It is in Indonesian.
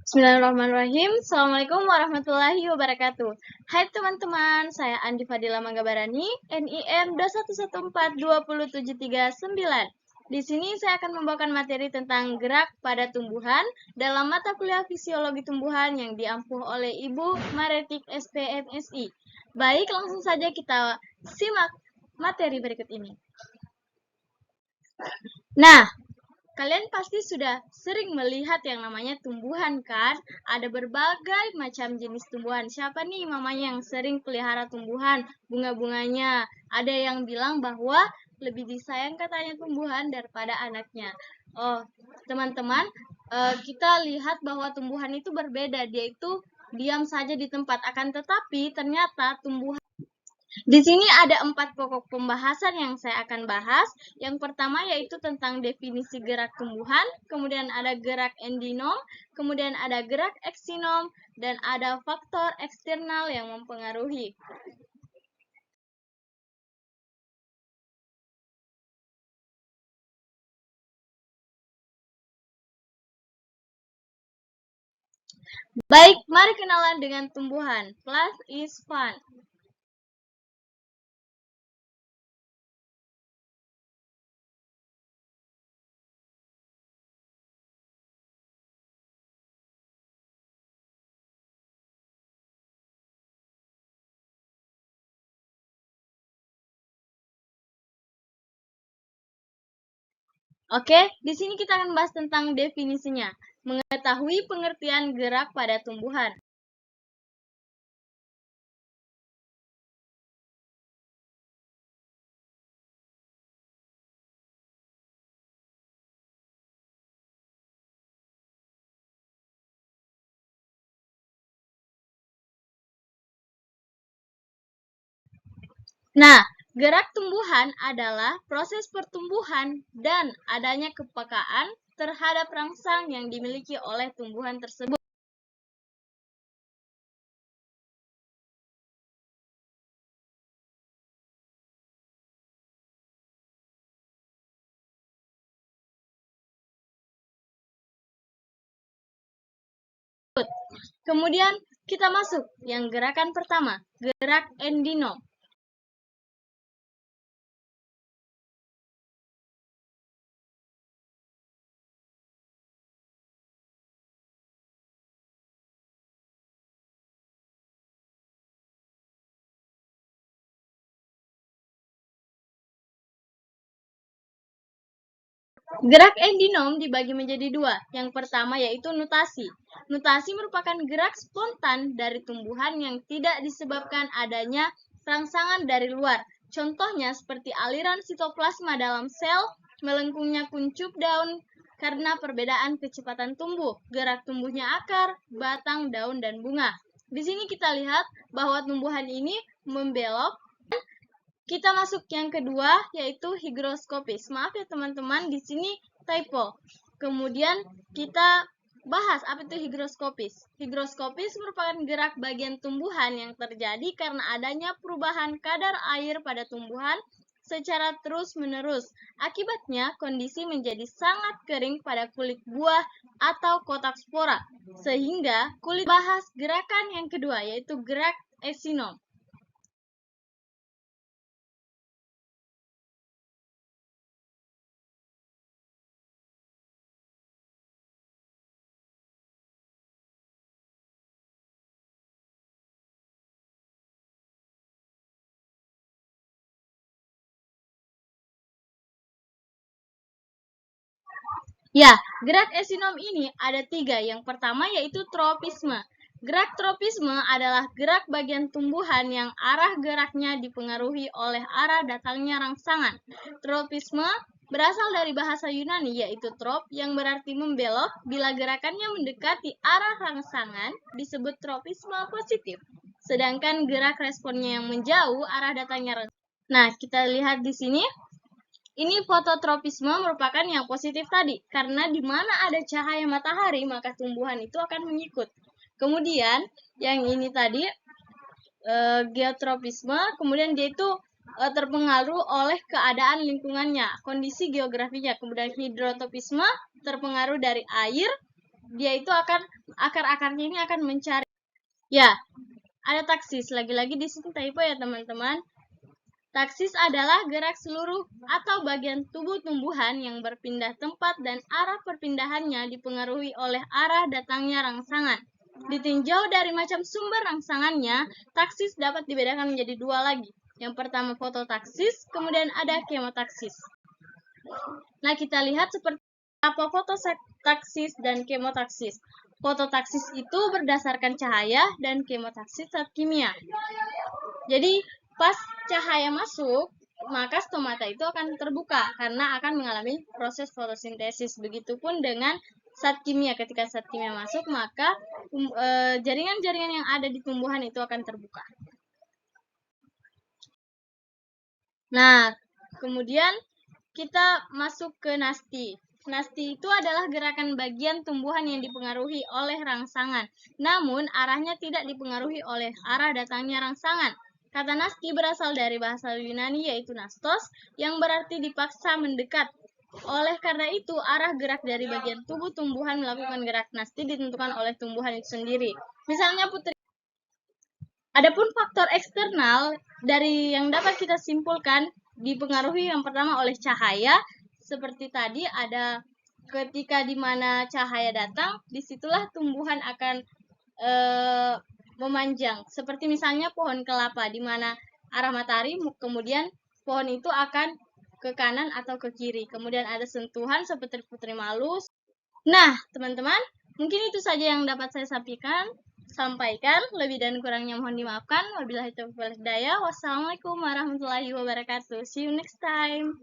Bismillahirrahmanirrahim. Assalamualaikum warahmatullahi wabarakatuh. Hai teman-teman, saya Andi Fadila Manggabarani, NIM 211420739. Di sini saya akan membawakan materi tentang gerak pada tumbuhan dalam mata kuliah fisiologi tumbuhan yang diampuh oleh Ibu Maretik SPMSI. Baik, langsung saja kita simak materi berikut ini. Nah, kalian pasti sudah sering melihat yang namanya tumbuhan kan? Ada berbagai macam jenis tumbuhan. Siapa nih mamanya yang sering pelihara tumbuhan, bunga-bunganya? Ada yang bilang bahwa lebih disayang katanya tumbuhan daripada anaknya. Oh, teman-teman, kita lihat bahwa tumbuhan itu berbeda. Dia itu diam saja di tempat. Akan tetapi ternyata tumbuhan di sini ada 4 pokok pembahasan yang saya akan bahas. Yang pertama yaitu tentang definisi gerak tumbuhan, kemudian ada gerak endinom, kemudian ada gerak eksinom, dan ada faktor eksternal yang mempengaruhi. Baik, mari kenalan dengan tumbuhan. Plus is fun. Oke, di sini kita akan bahas tentang definisinya. Mengetahui pengertian gerak pada tumbuhan. Nah, gerak tumbuhan adalah proses pertumbuhan dan adanya kepekaan terhadap rangsang yang dimiliki oleh tumbuhan tersebut. Kemudian kita masuk yang gerakan pertama, gerak endinom. Gerak endinom dibagi menjadi dua. Yang pertama yaitu nutasi. Nutasi merupakan gerak spontan dari tumbuhan yang tidak disebabkan adanya rangsangan dari luar. Contohnya seperti aliran sitoplasma dalam sel, melengkungnya kuncup daun karena perbedaan kecepatan tumbuh, gerak tumbuhnya akar, batang, daun, dan bunga. Di sini kita lihat bahwa tumbuhan ini membelok. Kita masuk yang kedua, yaitu higroskopis. Maaf ya teman-teman, di sini typo. Kemudian kita bahas apa itu higroskopis. Higroskopis merupakan gerak bagian tumbuhan yang terjadi karena adanya perubahan kadar air pada tumbuhan secara terus-menerus. Akibatnya, kondisi menjadi sangat kering pada kulit buah atau kotak spora. Sehingga kulit bahas gerakan yang kedua, yaitu gerak eksinom. Ya, gerak eksinom ini ada 3. Yang pertama yaitu tropisme. Gerak tropisme adalah gerak bagian tumbuhan yang arah geraknya dipengaruhi oleh arah datangnya rangsangan. Tropisme berasal dari bahasa Yunani yaitu trop yang berarti membelok. Bila gerakannya mendekati arah rangsangan disebut tropisme positif. Sedangkan gerak responnya yang menjauh arah datangnya rangsangan. Nah, kita lihat di sini. Ini fototropisme merupakan yang positif tadi, karena di mana ada cahaya matahari, maka tumbuhan itu akan mengikut. Kemudian, yang ini tadi, geotropisme, kemudian dia itu terpengaruh oleh keadaan lingkungannya, kondisi geografinya. Kemudian hidrotropisme terpengaruh dari air, dia itu akan akar-akarnya ini akan mencari. Ya, ada taksis. Lagi-lagi di sini typo ya teman-teman. Taksis adalah gerak seluruh atau bagian tubuh tumbuhan yang berpindah tempat dan arah perpindahannya dipengaruhi oleh arah datangnya rangsangan. Ditinjau dari macam sumber rangsangannya, taksis dapat dibedakan menjadi dua lagi. Yang pertama fototaksis, kemudian ada kemotaksis. Nah, kita lihat seperti apa fototaksis dan kemotaksis. Fototaksis itu berdasarkan cahaya dan kemotaksis zat kimia. Jadi, pas cahaya masuk, maka stomata itu akan terbuka karena akan mengalami proses fotosintesis. Begitupun dengan zat kimia. Ketika zat kimia masuk, maka jaringan-jaringan yang ada di tumbuhan itu akan terbuka. Nah, kemudian kita masuk ke nasti. Nasti itu adalah gerakan bagian tumbuhan yang dipengaruhi oleh rangsangan. Namun, arahnya tidak dipengaruhi oleh arah datangnya rangsangan. Kata nasti berasal dari bahasa Yunani yaitu nastos, yang berarti dipaksa mendekat. Oleh karena itu, arah gerak dari bagian tubuh tumbuhan melakukan gerak nasti ditentukan oleh tumbuhan itu sendiri. Misalnya Putri. Adapun faktor eksternal dari yang dapat kita simpulkan dipengaruhi yang pertama oleh cahaya. Seperti tadi ada ketika di mana cahaya datang, disitulah tumbuhan akan memanjang. Seperti misalnya pohon kelapa, di mana arah matahari, kemudian pohon itu akan ke kanan atau ke kiri. Kemudian ada sentuhan seperti putri malu. Nah, teman-teman, mungkin itu saja yang dapat saya sampaikan. Lebih dan kurangnya mohon dimaafkan. Wabillahi taufiq wal hidayah. Wassalamualaikum warahmatullahi wabarakatuh. See you next time.